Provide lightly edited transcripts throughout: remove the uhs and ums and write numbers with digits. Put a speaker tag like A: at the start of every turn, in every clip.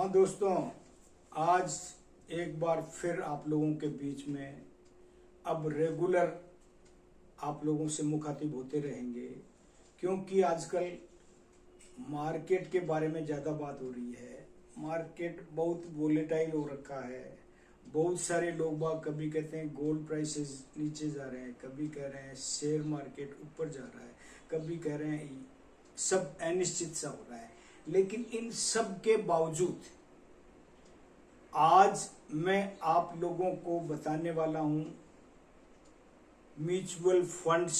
A: हाँ दोस्तों, आज एक बार फिर आप लोगों के बीच में अब रेगुलर आप लोगों से मुखातिब होते रहेंगे, क्योंकि आजकल मार्केट के बारे में ज़्यादा बात हो रही है। मार्केट बहुत वोलेटाइल हो रखा है। बहुत सारे लोग बाग कभी कहते हैं गोल्ड प्राइसेस नीचे जा रहे हैं, कभी कह रहे हैं शेयर मार्केट ऊपर जा रहा है, कभी कह रहे हैं सब अनिश्चित सा हो रहा है। लेकिन इन सब के बावजूद आज मैं आप लोगों को बताने वाला हूं म्यूचुअल फंड्स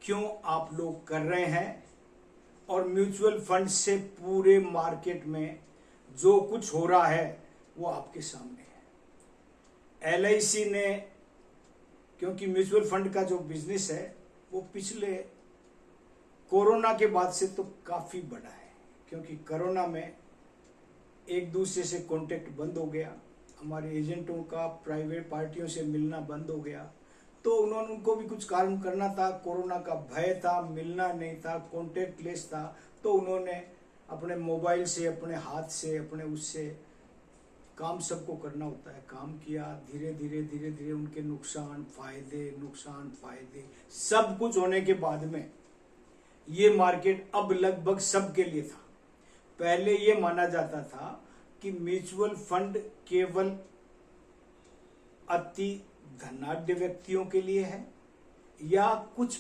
A: क्यों आप लोग कर रहे हैं, और म्यूचुअल फंड से पूरे मार्केट में जो कुछ हो रहा है वो आपके सामने है। LIC ने, क्योंकि म्यूचुअल फंड का जो बिजनेस है वो पिछले कोरोना के बाद से तो काफी बढ़ा है, क्योंकि कोरोना में एक दूसरे से कांटेक्ट बंद हो गया, हमारे एजेंटों का प्राइवेट पार्टियों से मिलना बंद हो गया। तो उनको भी कुछ काम करना था, कोरोना का भय था, मिलना नहीं था, कांटेक्ट लेस था, तो उन्होंने अपने मोबाइल से, अपने हाथ से, अपने उससे काम सबको करना होता है, काम किया। धीरे धीरे उनके नुकसान फायदे सब कुछ होने के बाद में ये मार्केट अब लगभग सबके लिए था। पहले ये माना जाता था कि म्यूचुअल फंड केवल अति धनाढ्य व्यक्तियों के लिए है, या कुछ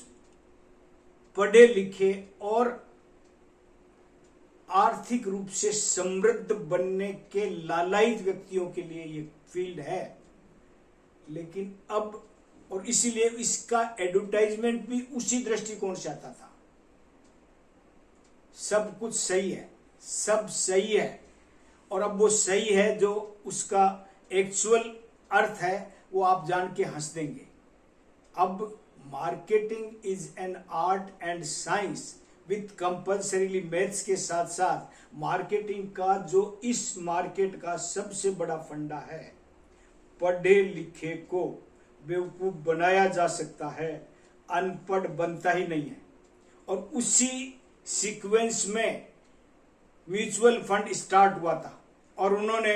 A: पढ़े लिखे और आर्थिक रूप से समृद्ध बनने के लालायित व्यक्तियों के लिए ये फील्ड है। लेकिन अब, और इसीलिए इसका एडवर्टाइजमेंट भी उसी दृष्टिकोण से आता था। सब कुछ सही है, सब सही है, और अब वो सही है जो उसका एक्चुअल अर्थ है वो आप जान के हंस देंगे। अब marketing is an art and science with compulsorily maths के साथ साथ मार्केटिंग का जो इस मार्केट का सबसे बड़ा फंडा है, पढ़े लिखे को बेवकूफ बनाया जा सकता है, अनपढ़ बनता ही नहीं है। और उसी सीक्वेंस में म्यूचुअल फंड स्टार्ट हुआ था, और उन्होंने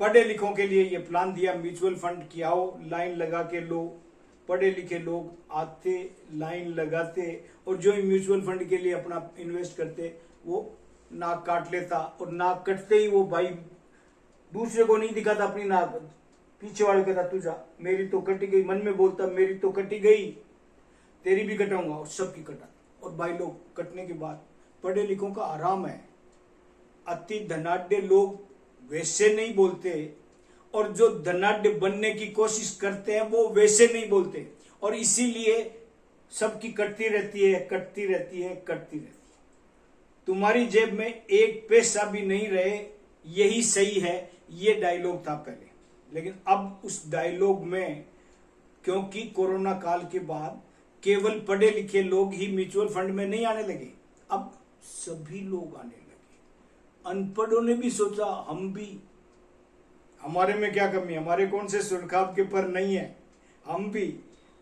A: पढ़े लिखों के लिए ये प्लान दिया, म्यूचुअल फंड की आओ, लाइन लगा के लो। पढ़े लिखे लोग आते, लाइन लगाते, और जो म्यूचुअल फंड के लिए अपना इन्वेस्ट करते वो नाक काट लेता, और नाक कटते ही वो भाई दूसरे को नहीं दिखाता अपनी नाक, पीछे वाले कहता तुझा मेरी तो कटी गई, मन में बोलता मेरी तो कटी गई, तेरी भी कटाऊंगा, और सबकी कटा। और भाई लोग कटने के बाद पढ़े लिखों का आराम है। अति धनाढ्य लोग वैसे नहीं बोलते, और जो धनाढ्य बनने की कोशिश करते हैं वो वैसे नहीं बोलते, और इसीलिए सबकी कटती रहती है। तुम्हारी जेब में एक पैसा भी नहीं रहे, यही सही है, ये डायलॉग था पहले। लेकिन अब उस डायलॉग में, क्योंकि कोरोना काल के बाद केवल पढ़े लिखे लोग ही म्यूचुअल फंड में नहीं आने लगे, अब सभी लोग आने लगे। अनपढ़ों ने भी सोचा हम भी, हमारे में क्या कमी है, हमारे कौन से सुरखाब के पर नहीं है, हम भी,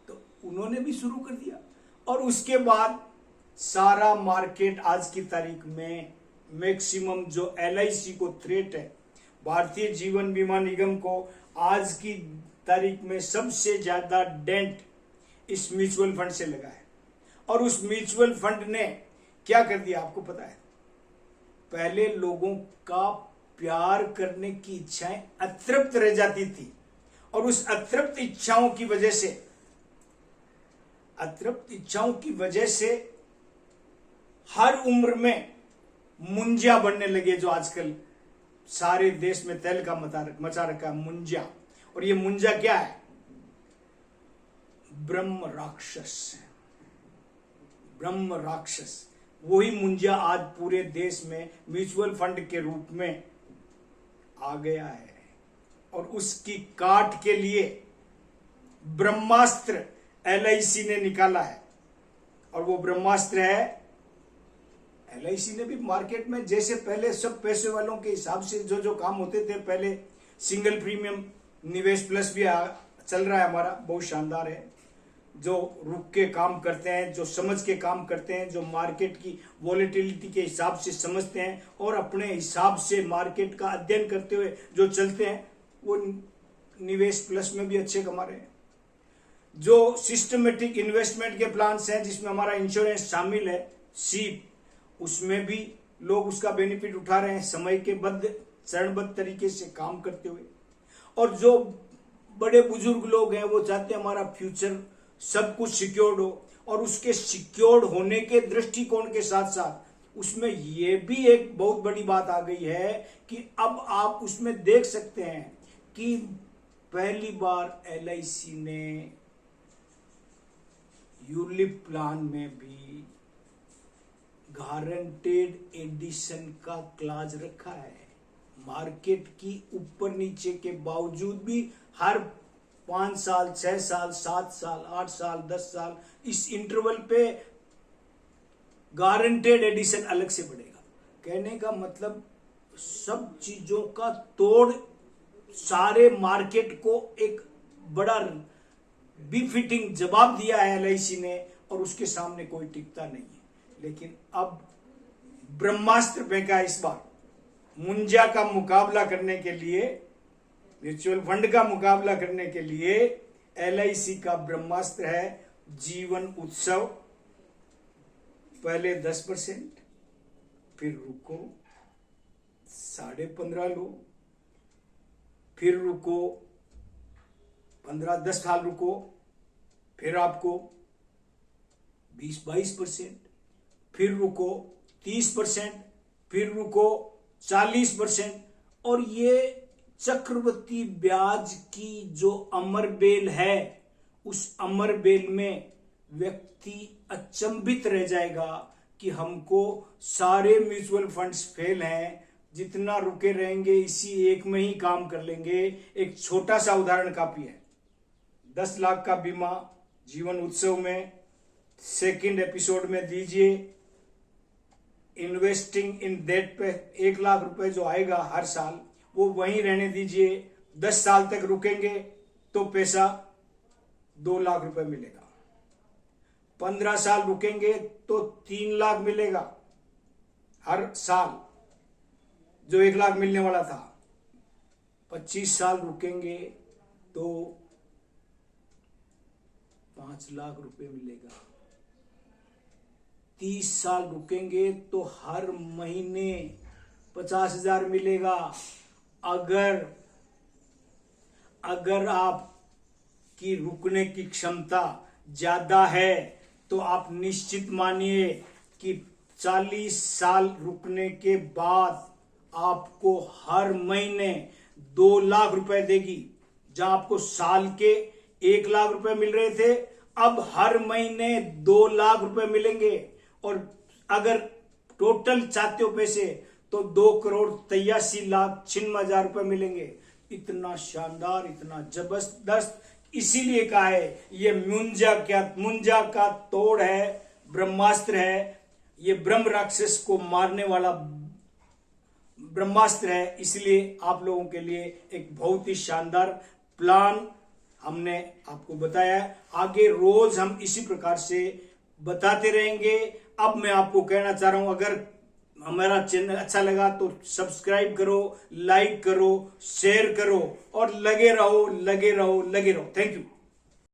A: तो उन्होंने भी शुरू कर दिया। और उसके बाद सारा मार्केट आज की तारीख में मैक्सिमम जो LIC को थ्रेट है, भारतीय जीवन बीमा निगम को आज की तारीख में सबसे ज्यादा डेंट इस म्यूचुअल फंड से लगा है। और उस म्यूचुअल फंड ने क्या कर दिया आपको पता है? पहले लोगों का प्यार करने की इच्छाएं अतृप्त रह जाती थी, और उस अतृप्त इच्छाओं की वजह से हर उम्र में मुंजिया बनने लगे, जो आजकल सारे देश में तेल का मचा रखा है, मुंजिया। और ये मुंजिया क्या है? ब्रह्म राक्षस। वही मुंजिया आज पूरे देश में म्यूचुअल फंड के रूप में आ गया है, और उसकी काट के लिए ब्रह्मास्त्र LIC ने निकाला है। और वो ब्रह्मास्त्र है, LIC ने भी मार्केट में जैसे पहले सब पैसे वालों के हिसाब से जो काम होते थे, पहले सिंगल प्रीमियम निवेश प्लस भी चल रहा है हमारा, बहुत शानदार है। जो रुक के काम करते हैं, जो समझ के काम करते हैं, जो मार्केट की वॉलेटिलिटी के हिसाब से समझते हैं और अपने हिसाब से मार्केट का अध्ययन करते हुए जो चलते हैं, वो निवेश प्लस में भी अच्छे कमा रहे हैं। जो सिस्टमेटिक इन्वेस्टमेंट के प्लान्स हैं जिसमें हमारा इंश्योरेंस शामिल है, सीप, उसमें भी लोग उसका बेनिफिट उठा रहे हैं समय के बद्ध चरणबद्ध तरीके से काम करते हुए। और जो बड़े बुजुर्ग लोग हैं वो चाहते हैं हमारा फ्यूचर सब कुछ सिक्योर्ड हो, और उसके सिक्योर्ड होने के दृष्टिकोण के साथ साथ उसमें ये भी एक बहुत बड़ी बात आ गई है कि अब आप उसमें देख सकते हैं कि पहली बार LIC ने यूलिप प्लान में भी गारंटेड एडिशन का क्लाज रखा है। मार्केट की ऊपर नीचे के बावजूद भी हर 5 साल, 6 साल, 7 साल, 8 साल, 10 साल इस इंटरवल पे गारंटेड एडिशन अलग से बढ़ेगा। कहने का मतलब सब चीजों का तोड़ सारे मार्केट को एक बड़ा बिफिटिंग जवाब दिया है LIC ने, और उसके सामने कोई टिकता नहीं है। लेकिन अब ब्रह्मास्त्र फेंका इस बार मुंजा का मुकाबला करने के लिए, म्यूचुअल फंड का मुकाबला करने के लिए LIC का ब्रह्मास्त्र है जीवन उत्सव। पहले 10%, फिर रुको 15.5 लो, फिर रुको 10 साल रुको, फिर आपको 20-22%, फिर रुको 30%, फिर रुको 40%। और ये चक्रवृद्धि ब्याज की जो अमर बेल है, उस अमर बेल में व्यक्ति अचंभित रह जाएगा कि हमको सारे म्यूचुअल फंड्स फेल हैं, जितना रुके रहेंगे इसी एक में ही काम कर लेंगे। एक छोटा सा उदाहरण काफी है। 10 लाख का बीमा जीवन उत्सव में सेकंड एपिसोड में दीजिए। इन्वेस्टिंग इन डेट पे 1 लाख रुपए जो आएगा हर साल, वो वहीं रहने दीजिए। 10 साल तक रुकेंगे तो पैसा 2 लाख रुपए मिलेगा। 15 साल रुकेंगे तो 3 लाख मिलेगा हर साल, जो 1 लाख मिलने वाला था। 25 साल रुकेंगे तो 5 लाख रुपए मिलेगा। 30 साल रुकेंगे तो हर महीने 50,000 मिलेगा। अगर आपकी रुकने की क्षमता ज्यादा है तो आप निश्चित मानिए कि 40 साल रुकने के बाद आपको हर महीने 2 लाख रुपए देगी। जहां आपको साल के 1 लाख रुपए मिल रहे थे, अब हर महीने 2 लाख रुपए मिलेंगे। और अगर टोटल चाहते हो पैसे तो 2,83,96,000 रुपए मिलेंगे। इतना शानदार, इतना जबरदस्त, इसीलिए कहा है ये मुंजा का तोड़ है, ब्रह्मास्त्र है। ये ब्रह्म राक्षस को मारने वाला ब्रह्मास्त्र है। इसलिए आप लोगों के लिए एक बहुत ही शानदार प्लान हमने आपको बताया है। आगे रोज हम इसी प्रकार से बताते रहेंगे। अब मैं आपको कहना चाह रहा हूं, अगर हमारा चैनल अच्छा लगा तो सब्सक्राइब करो, लाइक करो, शेयर करो और लगे रहो। Thank you.